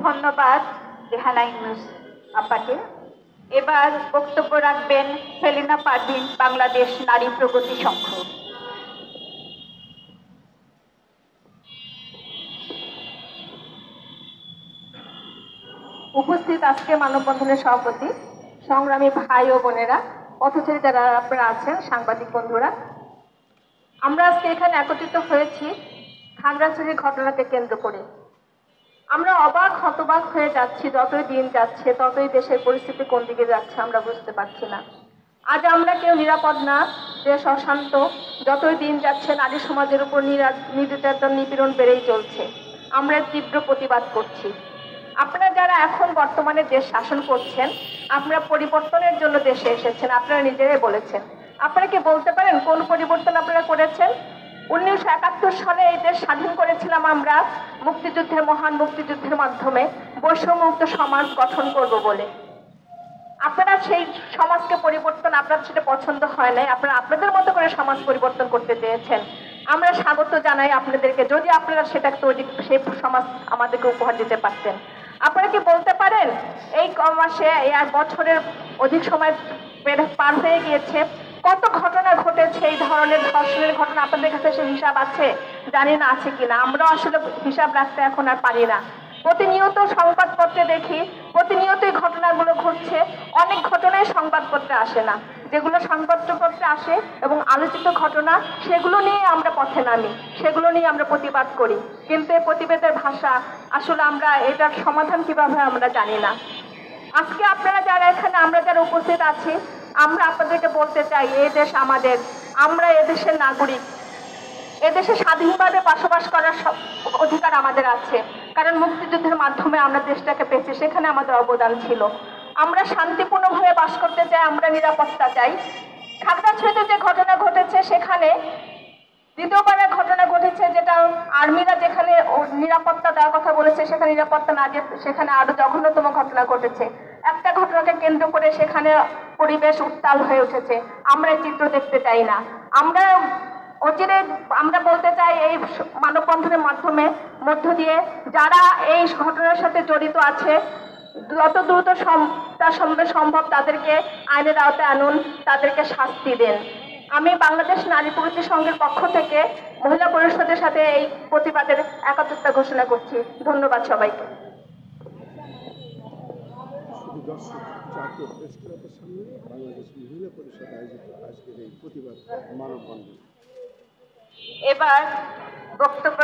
ধন্যবাদ রেহানা ইউনুস আপাকে। এবার বক্তব্য রাখবেন সেলিনা পারভিন, বাংলাদেশ নারী প্রগতি সংঘ। উপস্থিত আজকে মানববন্ধনের সভাপতি, সংগ্রামী ভাই ও বোনেরা, পথচারী যারা আপনারা আছেন, সাংবাদিক বন্ধুরা, আমরা আজকে এখানে একত্রিত হয়েছি খাগড়াছড়ির ঘটনাকে কেন্দ্র করে। আমরা অবাক হতবাক হয়ে যাচ্ছি, যতই দিন যাচ্ছে ততই দেশের পরিস্থিতি কোন দিকে যাচ্ছে আমরা বুঝতে পারছি না। আজ আমরা কেউ নিরাপদ না, দেশ অশান্ত, যতই দিন যাচ্ছে নারী সমাজের উপর নির্যাতন নিপীড়ন বেড়েই চলছে। আমরা তীব্র প্রতিবাদ করছি। আপনারা যারা এখন বর্তমানে দেশ শাসন করছেন, আপনারা পরিবর্তনের জন্য দেশে এসেছেন, আপনারা নিজেরাই বলেছেন। আপনারা কি বলতে পারেন কোন পরিবর্তন আপনারা করেছেন? 1971 সালে এই দেশ স্বাধীন করেছিলাম আমরা মুক্তিযুদ্ধের, মহান মুক্তিযুদ্ধের মাধ্যমে বৈষম্যমুক্ত সমাজ গঠন করব বলে। আপনারা সেই সমাজকে পরিবর্তন, আপনার সেটা পছন্দ হয় নাই, আপনারা আপনাদের মতো করে সমাজ পরিবর্তন করতে চেয়েছেন। আমরা স্বাগত জানাই আপনাদেরকে, যদি আপনারা সেটা তৈরি, সেই সমাজ আমাদেরকে উপহার দিতে পারতেন। আপনারা কি বলতে পারেন এই মাসে, এই 1 বছরের অধিক সময় পার হয়ে গিয়েছে, কত ঘটনা ঘটেছে এই ধরনের ধর্ষণের ঘটনা? আপনাদের কাছে সে হিসাব আছে? জানি না আছে কিনা, আমরা আসলে হিসাব রাখতে এখন আর পারি না। প্রতিনিয়ত সংবাদপত্রে দেখি, প্রতিনিয়ত এই ঘটনাগুলো ঘটছে। অনেক ঘটনায় সংবাদপত্রে আসে না, যেগুলো সংবাদপত্রে আসে এবং আলোচিত ঘটনা, সেগুলো নিয়ে আমরা পথে নামি, সেগুলো নিয়ে আমরা প্রতিবাদ করি। কিন্তু এই প্রতিবাদের ভাষা আসলে আমরা এটার সমাধান কিভাবে আমরা জানি না। আজকে আপনারা যারা এখানে, আমরা যারা উপস্থিত আছি, আমরা আপনাদেরকে বলতে চাই, এই দেশ আমাদের, আমরা এদেশের নাগরিক, এদেশে স্বাধীনভাবে বসবাস করার অধিকার আমাদের আছে, কারণ মুক্তিযুদ্ধের মাধ্যমে আমরা দেশটাকে পেয়েছি, সেখানে আমাদের অবদান ছিল। আমরা শান্তিপূর্ণভাবে বাস করতে চাই, আমরা নিরাপত্তা চাই। খাগড়াছড়িতে যে ঘটনা ঘটেছে, সেখানে দ্বিতীয়বারের ঘটনা ঘটেছে, যেটা আর্মিরা যেখানে নিরাপত্তা দেওয়ার কথা বলেছে সেখানে নিরাপত্তা না দিয়ে সেখানে আরো জঘন্যতম ঘটনা ঘটেছে। একটা ঘটনাকে কেন্দ্র করে সেখানে পরিবেশ উত্তাল হয়ে উঠেছে। আমরা এই চিত্র দেখতে চাই না। আমরা অচিরে আমরা বলতে চাই, এই মানববন্ধনের মধ্য দিয়ে যারা এই ঘটনার সাথে জড়িত আছে, যত দ্রুত সম্ভব তাদেরকে আইনের আওতায় আনুন, তাদেরকে শাস্তি দেন। আমি বাংলাদেশ নারী প্রগতি সংঘের পক্ষ থেকে মহিলা পরিষদের সাথে এই প্রতিবাদের একাত্মতা ঘোষণা করছি। ধন্যবাদ সবাইকে। এবার বক্তব্য